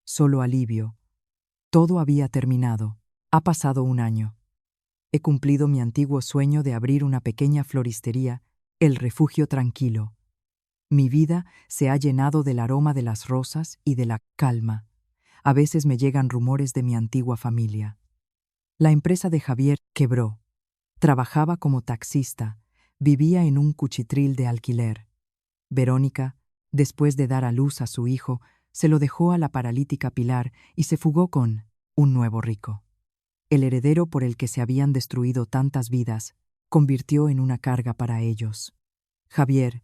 solo alivio. Todo había terminado. Ha pasado un año. he cumplido mi antiguo sueño de abrir una pequeña floristería, el refugio tranquilo. Mi vida se ha llenado del aroma de las rosas y de la calma. A veces me llegan rumores de mi antigua familia. La empresa de Javier quebró. Trabajaba como taxista, vivía en un cuchitril de alquiler. Verónica, después de dar a luz a su hijo, se lo dejó a la paralítica Pilar y se fugó con un nuevo rico. El heredero por el que se habían destruido tantas vidas, convirtió en una carga para ellos. Javier,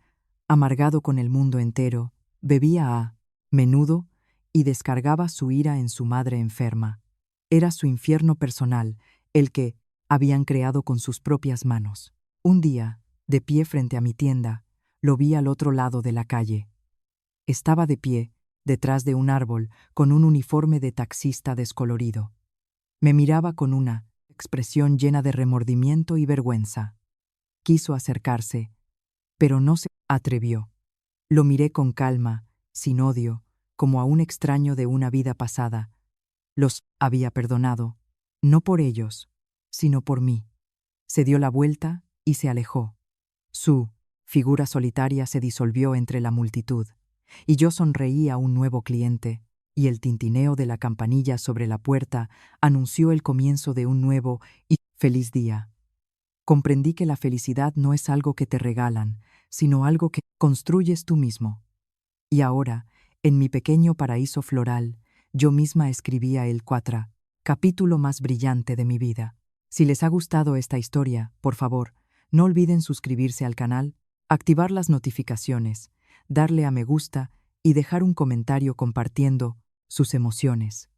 amargado con el mundo entero, bebía a menudo y descargaba su ira en su madre enferma. Era su infierno personal, el que habían creado con sus propias manos. Un día, de pie frente a mi tienda, lo vi al otro lado de la calle. Estaba de pie, detrás de un árbol, con un uniforme de taxista descolorido. Me miraba con una expresión llena de remordimiento y vergüenza. Quiso acercarse, pero no se atrevió. Lo miré con calma, sin odio, como a un extraño de una vida pasada. Los había perdonado, no por ellos, sino por mí. Se dio la vuelta y se alejó. Su figura solitaria se disolvió entre la multitud, y yo sonreí a un nuevo cliente, y el tintineo de la campanilla sobre la puerta anunció el comienzo de un nuevo y feliz día. Comprendí que la felicidad no es algo que te regalan, sino algo que construyes tú mismo. Y ahora, en mi pequeño paraíso floral, yo misma escribía el capítulo más brillante de mi vida. Si les ha gustado esta historia, por favor, no olviden suscribirse al canal, activar las notificaciones, darle a me gusta y dejar un comentario compartiendo sus emociones.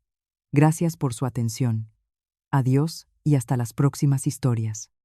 Gracias por su atención. Adiós y hasta las próximas historias.